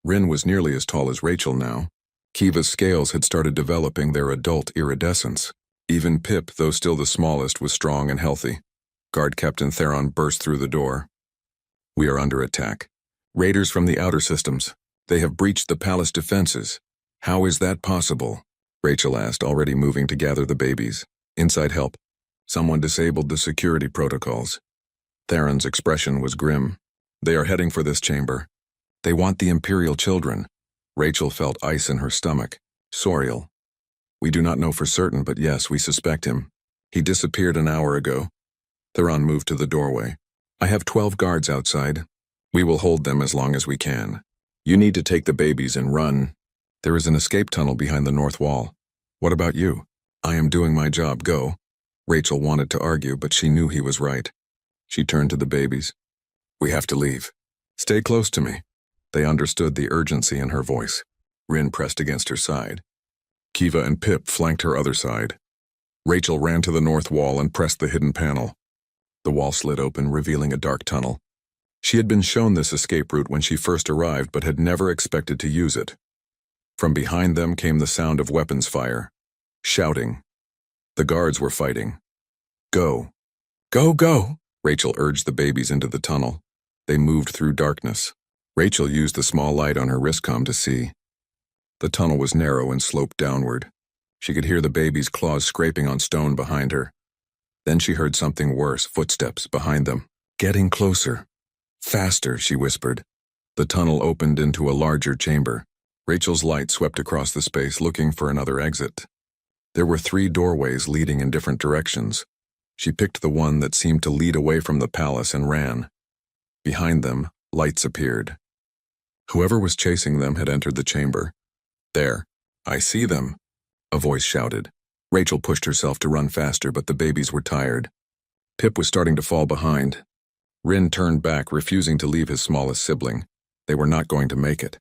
Rin was nearly as tall as Rachel now. Kiva's scales had started developing their adult iridescence. Even Pip, though still the smallest, was strong and healthy. Guard Captain Theron burst through the door. "We are under attack. Raiders from the outer systems. They have breached the palace defenses." "How is that possible?" Rachel asked, already moving to gather the babies. "Inside help. Someone disabled the security protocols." Theron's expression was grim. "They are heading for this chamber. They want the Imperial children." Rachel felt ice in her stomach. "Soriel. We do not know for certain, but yes, we suspect him. He disappeared an hour ago." Theron moved to the doorway. "I have 12 guards outside. We will hold them as long as we can. You need to take the babies and run. There is an escape tunnel behind the north wall. What about you?" "I am doing my job, go." Rachel wanted to argue, but she knew he was right. She turned to the babies. "We have to leave. Stay close to me." They understood the urgency in her voice. Rin pressed against her side. Kiva and Pip flanked her other side. Rachel ran to the north wall and pressed the hidden panel. The wall slid open, revealing a dark tunnel. She had been shown this escape route when she first arrived, but had never expected to use it. From behind them came the sound of weapons fire. Shouting. The guards were fighting. "Go. Go, go!" Rachel urged the babies into the tunnel. They moved through darkness. Rachel used the small light on her wristcom to see. The tunnel was narrow and sloped downward. She could hear the baby's claws scraping on stone behind her. Then she heard something worse, footsteps behind them. "Getting closer. Faster," she whispered. The tunnel opened into a larger chamber. Rachel's light swept across the space, looking for another exit. There were 3 doorways leading in different directions. She picked the one that seemed to lead away from the palace and ran. Behind them, lights appeared. Whoever was chasing them had entered the chamber. "There. I see them," a voice shouted. Rachel pushed herself to run faster, but the babies were tired. Pip was starting to fall behind. Rin turned back, refusing to leave his smallest sibling. They were not going to make it.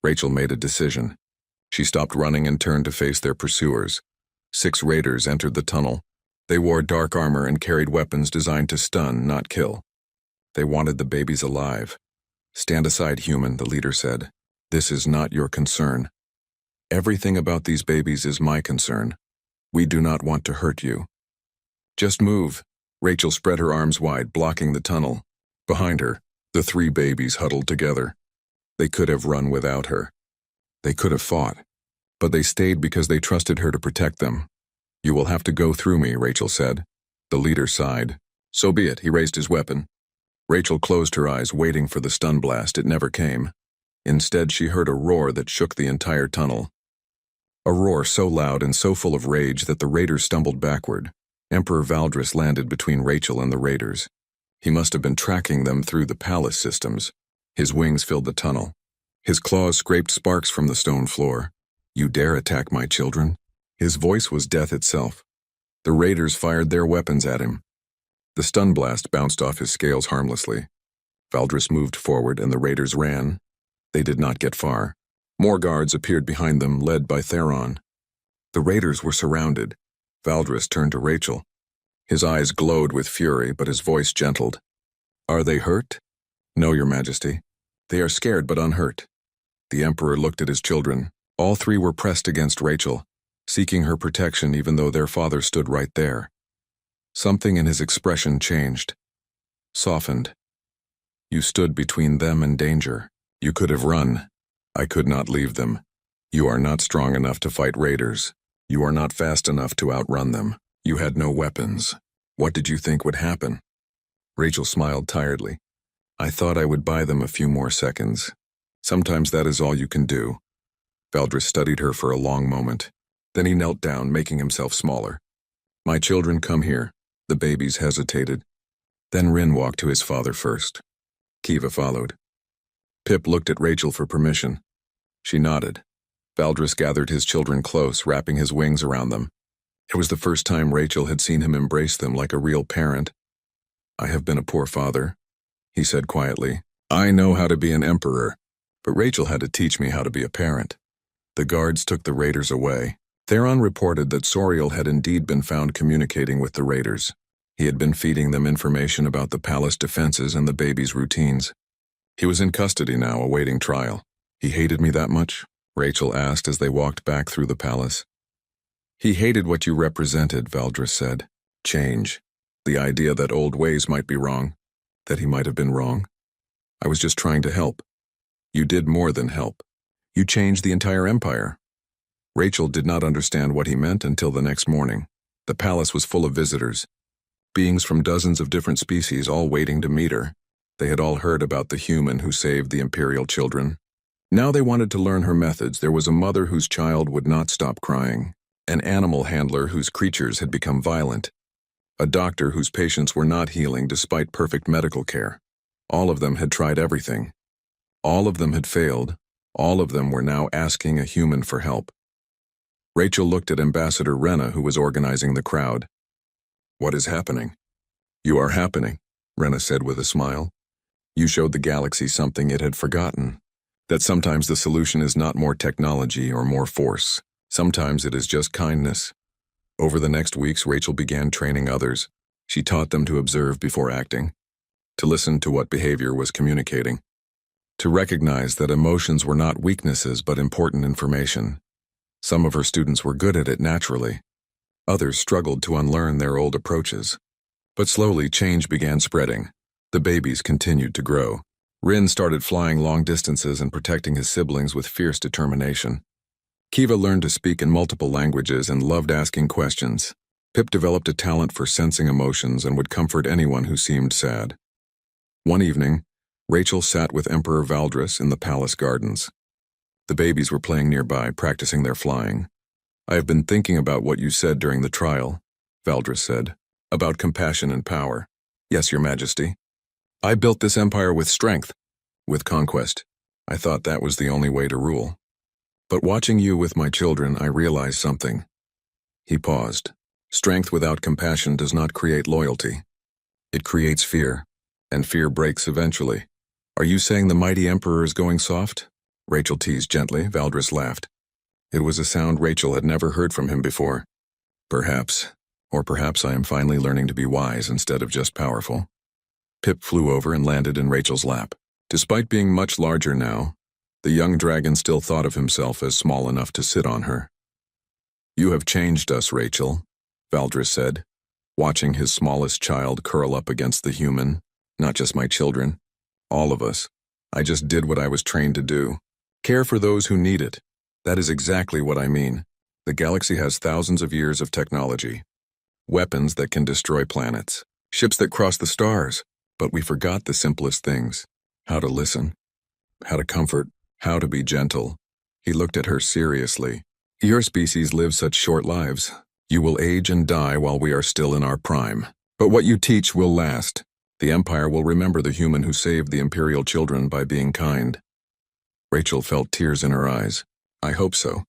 Rachel made a decision. She stopped running and turned to face their pursuers. 6 raiders entered the tunnel. They wore dark armor and carried weapons designed to stun, not kill. They wanted the babies alive. "Stand aside, human," the leader said. "This is not your concern. Everything about these babies is my concern. We do not want to hurt you. Just move." Rachel spread her arms wide, blocking the tunnel. Behind her, the 3 babies huddled together. They could have run without her. They could have fought. But they stayed because they trusted her to protect them. "You will have to go through me," Rachel said. The leader sighed. "So be it," he raised his weapon. Rachel closed her eyes, waiting for the stun blast. It never came. Instead, she heard a roar that shook the entire tunnel. A roar so loud and so full of rage that the raiders stumbled backward. Emperor Valdris landed between Rachel and the raiders. He must have been tracking them through the palace systems. His wings filled the tunnel. His claws scraped sparks from the stone floor. "You dare attack my children?" His voice was death itself. The raiders fired their weapons at him. The stun blast bounced off his scales harmlessly. Valdris moved forward and the raiders ran. They did not get far. More guards appeared behind them, led by Theron. The raiders were surrounded. Valdris turned to Rachel. His eyes glowed with fury, but his voice gentled. "Are they hurt?" "No, Your Majesty. They are scared but unhurt." The Emperor looked at his children. All three were pressed against Rachel, seeking her protection even though their father stood right there. Something in his expression changed. Softened. "You stood between them and danger. You could have run. I could not leave them. You are not strong enough to fight raiders. You are not fast enough to outrun them. You had no weapons. What did you think would happen?" Rachel smiled tiredly. "I thought I would buy them a few more seconds. Sometimes that is all you can do." Valdris studied her for a long moment. Then he knelt down, making himself smaller. "My children, come here." The babies hesitated. Then Rin walked to his father first. Kiva followed. Pip looked at Rachel for permission. She nodded. Valdris gathered his children close, wrapping his wings around them. It was the first time Rachel had seen him embrace them like a real parent. "I have been a poor father," he said quietly. "I know how to be an emperor, but Rachel had to teach me how to be a parent." The guards took the raiders away. Theron reported that Soriel had indeed been found communicating with the raiders. He had been feeding them information about the palace defenses and the babies' routines. He was in custody now, awaiting trial. "He hated me that much?" Rachel asked as they walked back through the palace. "He hated what you represented," Valdris said. "Change. The idea that old ways might be wrong. That he might have been wrong. I was just trying to help." "You did more than help. You changed the entire empire." Rachel did not understand what he meant until the next morning. The palace was full of visitors. Beings from dozens of different species, all waiting to meet her. They had all heard about the human who saved the imperial children. Now they wanted to learn her methods. There was a mother whose child would not stop crying. An animal handler whose creatures had become violent. A doctor whose patients were not healing despite perfect medical care. All of them had tried everything. All of them had failed. All of them were now asking a human for help. Rachel looked at Ambassador Rena, who was organizing the crowd. "What is happening?" "You are happening," Rena said with a smile. "You showed the galaxy something it had forgotten. That sometimes the solution is not more technology or more force. Sometimes it is just kindness." Over the next weeks, Rachel began training others. She taught them to observe before acting, to listen to what behavior was communicating, to recognize that emotions were not weaknesses but important information. Some of her students were good at it naturally. Others struggled to unlearn their old approaches. But slowly, change began spreading. The babies continued to grow. Rin started flying long distances and protecting his siblings with fierce determination. Kiva learned to speak in multiple languages and loved asking questions. Pip developed a talent for sensing emotions and would comfort anyone who seemed sad. One evening, Rachel sat with Emperor Valdris in the palace gardens. The babies were playing nearby, practicing their flying. "I have been thinking about what you said during the trial," Valdris said, "about compassion and power." "Yes, Your Majesty. I built this empire with strength, with conquest. I thought that was the only way to rule. But watching you with my children, I realized something." He paused. "Strength without compassion does not create loyalty. It creates fear, and fear breaks eventually." "Are you saying the mighty emperor is going soft?" Rachel teased gently. Valdris laughed. It was a sound Rachel had never heard from him before. "Perhaps, or perhaps I am finally learning to be wise instead of just powerful." Pip flew over and landed in Rachel's lap. Despite being much larger now, the young dragon still thought of himself as small enough to sit on her. "You have changed us, Rachel," Valdris said, watching his smallest child curl up against the human. "Not just my children. All of us. I just did what I was trained to do. Care for those who need it. That is exactly what I mean. The galaxy has thousands of years of technology. Weapons that can destroy planets. Ships that cross the stars. But we forgot the simplest things. How to listen. How to comfort. How to be gentle. He looked at her seriously. Your species lives such short lives. You will age and die while we are still in our prime. But what you teach will last. The Empire will remember the human who saved the Imperial children by being kind. Rachel felt tears in her eyes. I hope so.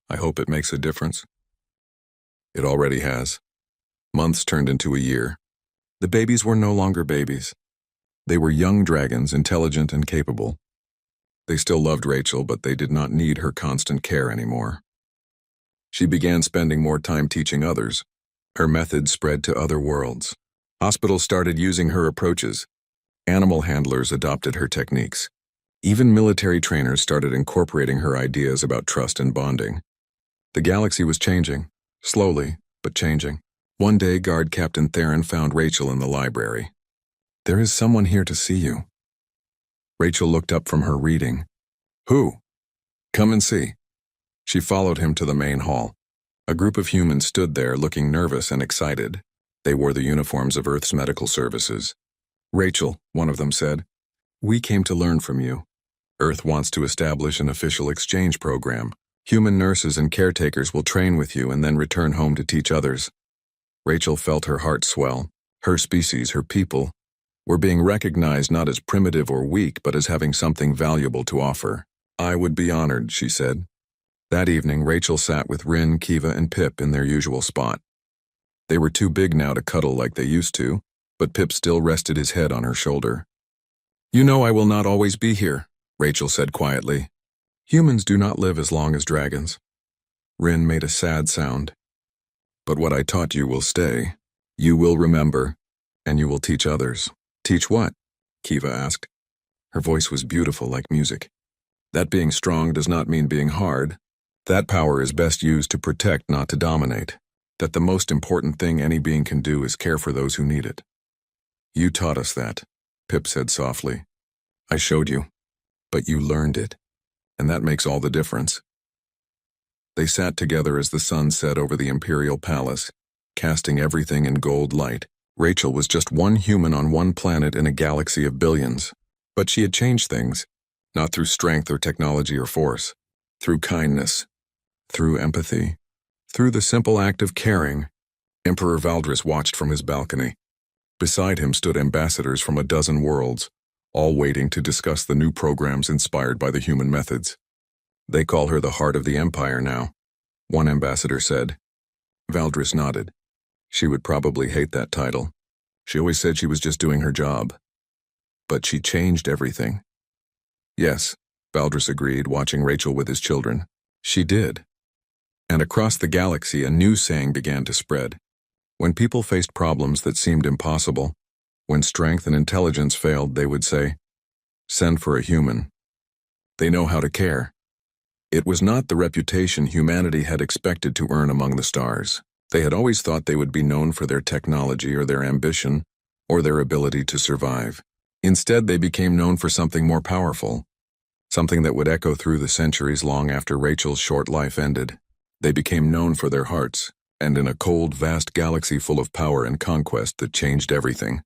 I hope it makes a difference. It already has. Months turned into a year. The babies were no longer babies. They were young dragons, intelligent and capable. They still loved Rachel, but they did not need her constant care anymore. She began spending more time teaching others. Her methods spread to other worlds. Hospitals started using her approaches. Animal handlers adopted her techniques. Even military trainers started incorporating her ideas about trust and bonding. The galaxy was changing, slowly, but changing. One day, Guard Captain Theron found Rachel in the library. There is someone here to see you. Rachel looked up from her reading. Who? Come and see. She followed him to the main hall. A group of humans stood there looking nervous and excited. They wore the uniforms of Earth's medical services. Rachel, one of them said, we came to learn from you. Earth wants to establish an official exchange program. Human nurses and caretakers will train with you and then return home to teach others. Rachel felt her heart swell. Her species, her people, were being recognized not as primitive or weak, but as having something valuable to offer. I would be honored, she said. That evening, Rachel sat with Rin, Kiva, and Pip in their usual spot. They were too big now to cuddle like they used to, but Pip still rested his head on her shoulder. You know I will not always be here, Rachel said quietly. Humans do not live as long as dragons. Rin made a sad sound. But what I taught you will stay. You will remember, and you will teach others. Teach what? Kiva asked. Her voice was beautiful like music. That being strong does not mean being hard. That power is best used to protect, not to dominate. That the most important thing any being can do is care for those who need it. You taught us that, Pip said softly. I showed you, but you learned it, and that makes all the difference. They sat together as the sun set over the Imperial Palace, casting everything in gold light. Rachel was just one human on one planet in a galaxy of billions, but she had changed things, not through strength or technology or force, through kindness, through empathy, through the simple act of caring. Emperor Valdris watched from his balcony. Beside him stood ambassadors from a dozen worlds, all waiting to discuss the new programs inspired by the human methods. They call her the heart of the Empire now, one ambassador said. Valdris nodded. She would probably hate that title. She always said she was just doing her job. But she changed everything. Yes, Valdris agreed, watching Rachel with his children. She did. And across the galaxy, a new saying began to spread. When people faced problems that seemed impossible, when strength and intelligence failed, they would say, send for a human. They know how to care. It was not the reputation humanity had expected to earn among the stars. They had always thought they would be known for their technology or their ambition or their ability to survive. Instead, they became known for something more powerful, something that would echo through the centuries long after Rachel's short life ended. They became known for their hearts, and in a cold, vast galaxy full of power and conquest that changed everything.